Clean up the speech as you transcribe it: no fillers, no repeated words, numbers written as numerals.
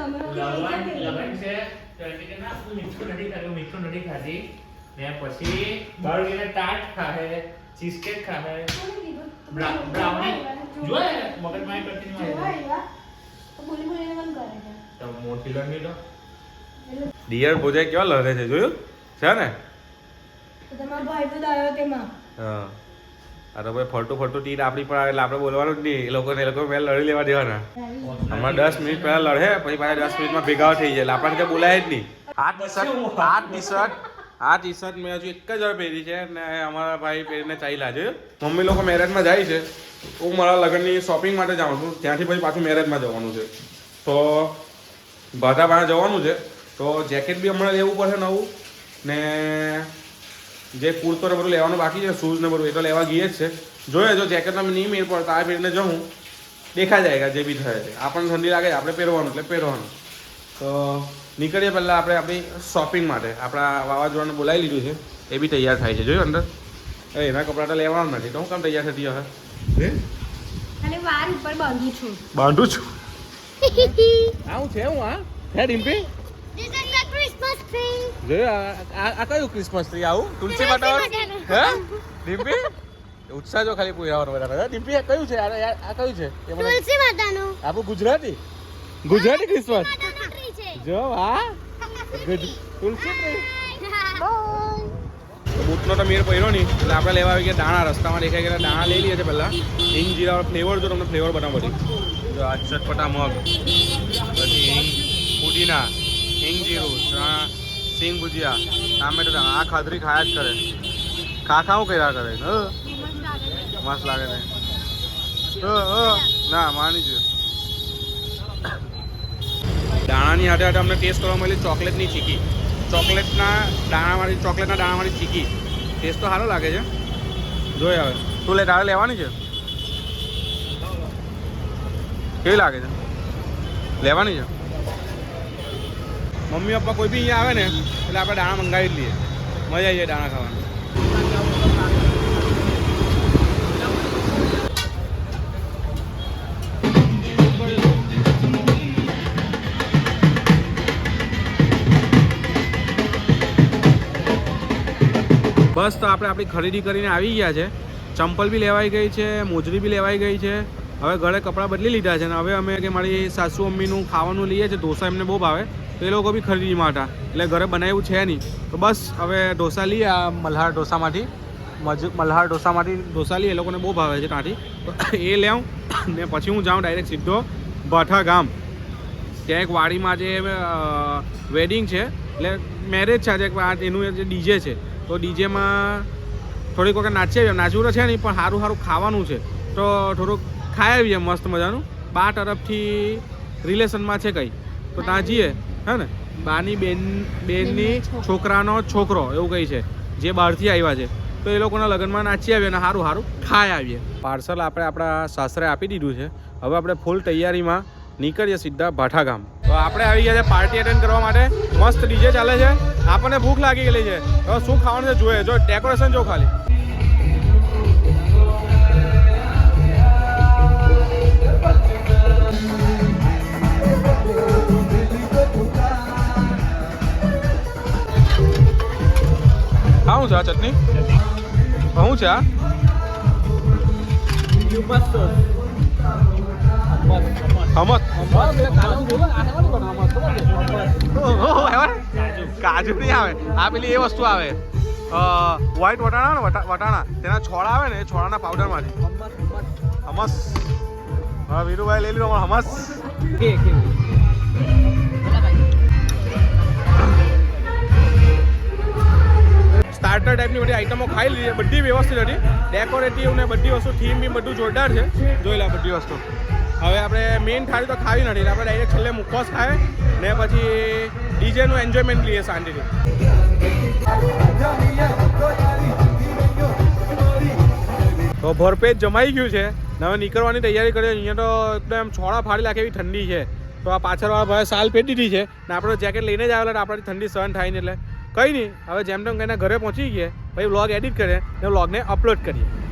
લગન છે તો કે ના મીઠું નથી ખાધી ને પછી બહાર ગઈને ટાટ ખાહે ચીઝ કેક ખાહે બ્રાઉની જોય મગજમારી કરતી નહીં તો મોટી લગી તો ડિયર ભોજાઈ કેવા લડે છે જોયું છે ને હા આ તો ભાઈ ફરતું ટીટ આપણી પર આવે એટલે આપણે બોલવાનું જ નહીં એ લોકો મેં લડી લેવા દેવાના હમણાં 10 મિનિટ પહેલા લડે પછી પાછા 10 મિનિટમાં ભેગા થઈ જાય એટલે આપણને ત્યાં બોલાય જ નહીં આ ટી શર્ટ મેં હજુ એક જ વાર પહેરી છે ને અમારા ભાઈ પહેરીને ચાલ્યા છે મમ્મી લોકો મેરેજમાં જાય છે હું મારા લગ્નની શોપિંગ માટે જાઉં છું ત્યાંથી પછી પાછું મેરેજમાં જવાનું છે તો ભાટાભાણા જવાનું છે તો જેકેટ બી હમણાં લેવું પડશે નવું ને જે કુર્તો ને બધું લેવાનું બાકી છે શૂઝ ને બધું એ તો લેવા ગઈએ જ છે જોઈએ જો જેકેટમાં નહીં મેળ પડતા આ પહેરીને જવું દેખા જાયગા જે બી થાય છે આપણને ઠંડી લાગે આપણે પહેરવાનું એટલે પહેરવાનું તો નીકળીએ પહેલાં આપણે આપણી શોપિંગ માટે આપણા વાવાઝોડાને બોલાવી લીધું છે એ બી તૈયાર થાય છે જોયું અંદર એના કપડાં તો લેવાના નથી તો હું કામ તૈયાર થતી હશે બાંધું છું આવું છે હું હા હે ડિમ્પી આ કયું ક્રિસમસ ટ્રી આવું તુલસી માટે હે ડિમ્પી ઉત્સાહ જો ખાલી પૂરાવાનો બધા ડિમ્પી કયું છે આ કયું છે તુલસી માતાનું આપણું ગુજરાતી ક્રિસમસ જો હા તુલસી ટ્રી બૂટનો તો મેળ પડ્યો નહીં એટલે આપણે લેવા આવી ગયા દાણા રસ્તામાં દેખાઈ ગયા દાણા લઈ લઈએ છે પહેલાં હિંગ જીરા ફ્લેવર જો તમને ફ્લેવર બનાવો બધી જો આ ચટપટા મગ પછી હિંગ પુદીના હિંગ જીરું સિંગ ભુજિયા ટામેટો આ ખાધરી ખાયા જ કરે ખાખાવું કર્યા કરે મસ્ત લાગે છે ના માની જો દાણાની હાથે હાથે અમને ટેસ્ટ કરવા મળી ચોકલેટની ચીકી ચોકલેટના દાણાવાળી ચીકી ટેસ્ટ તો સારો લાગે છે જોઈએ હવે તું તારે લેવાની છે કેવી લાગે છે લેવાની છે મમ્મી પપ્પા કોઈ બી અહીંયા આવે ને એટલે આપણે દાણા મંગાવી જ લઈએ મજા આવી જાય દાણા ખાવાની બસ તો આપણે આપણી ખરીદી કરીને આવી ગયા છે ચંપલ બી લેવાઈ ગઈ છે મોજરી બી લેવાઈ ગઈ છે હવે ઘરે કપડાં બદલી લીધા છે ને હવે અમે કે મારી સાસુ મમ્મીનું ખાવાનું લઈએ છીએ ઢોસા એમને બહુ ભાવે તો એ લોકો બી ખરીદીમાં હતા એટલે ઘરે બનાવ્યું છે નહીં તો બસ હવે ઢોસા લઈએ આ મલ્હાર ઢોસામાંથી ઢોસા લઈએ એ લોકોને બહુ ભાવે છે ત્યાંથી તો એ લેવું ને પછી હું જાઉં ડાયરેક્ટ સીધો ભાઠા ગામ ત્યાં એક વાડીમાં જે વેડિંગ છે એટલે મેરેજ છે આજે એનું જે ડીજે છે તો ડીજેમાં થોડીક વખત નાચી આવીએ નાચવું તો છે નહીં પણ સારું ખાવાનું છે તો થોડુંક ખાઈ આવીએ મસ્ત મજાનું બા તરફથી રિલેશનમાં છે કંઈ તો ત્યાં જઈએ હે ને બાની બેનની છોકરાનો છોકરો એવું કંઈ છે જે બહારથી આવ્યા છે તો એ લોકોના લગ્નમાં નાચી આવીએ અને સારું ખાઈ આવીએ પાર્સલ આપણે આપણા સાસરે આપી દીધું છે હવે આપણે ફૂલ તૈયારીમાં નીકળીએ સીધા ભાઠા ગામ તો આપણે આવી ગયા છે પાર્ટી અટેન્ડ કરવા માટે મસ્ત ડીજે ચાલે છે આપણને ભૂખ લાગી ગયેલી છે હવે શું ખાવાનું છે જોઈએ જો ડેકોરેશન જો ખાલી શું છે આ ચટણી શું છે આ કાજુ નહીં આવે આ પેલી એ વસ્તુ આવે વ્હાઈટ વટાણા તેના છોડા આવે ને એ છોડાના પાવડરમાંથી હમસ હા વીરુભાઈ લઈ લીધો હમસ સ્ટાર્ટર ટાઈપની બધી આઈટમો ખાઈ લીધી બધી વ્યવસ્થિત હતી ડેકોરેટિવ ને બધી વસ્તુ થીમ બી બધું જોરદાર છે જોઈ લે બધી વસ્તુ હવે આપણે મેઇન થાળી તો ખાવી નથી આપણે ડાયરેક્ટ છેલ્લે મુખવાસ ખાય ને પછી ડીજેનું એન્જોયમેન્ટ લઈએ શાંતિથી તો ભરપેટ જમાઈ ગયું છે હવે નીકળવાની તૈયારી કરીએ અહીંયા તો એકદમ છોડા ફાડી નાખે એવી ઠંડી છે તો આ પાછળવાળા ભાઈ સાલ પહેરી દીધી છે ને આપણે જેકેટ લઈને જ આવેલા આપણાથી ઠંડી સહન થાય ને એટલે કંઈ નહીં હવે જેમ તેમ કહીને ઘરે પહોંચી ગયા પછી વ્લોગ એડિટ કરીએ ને વ્લોગને અપલોડ કરીએ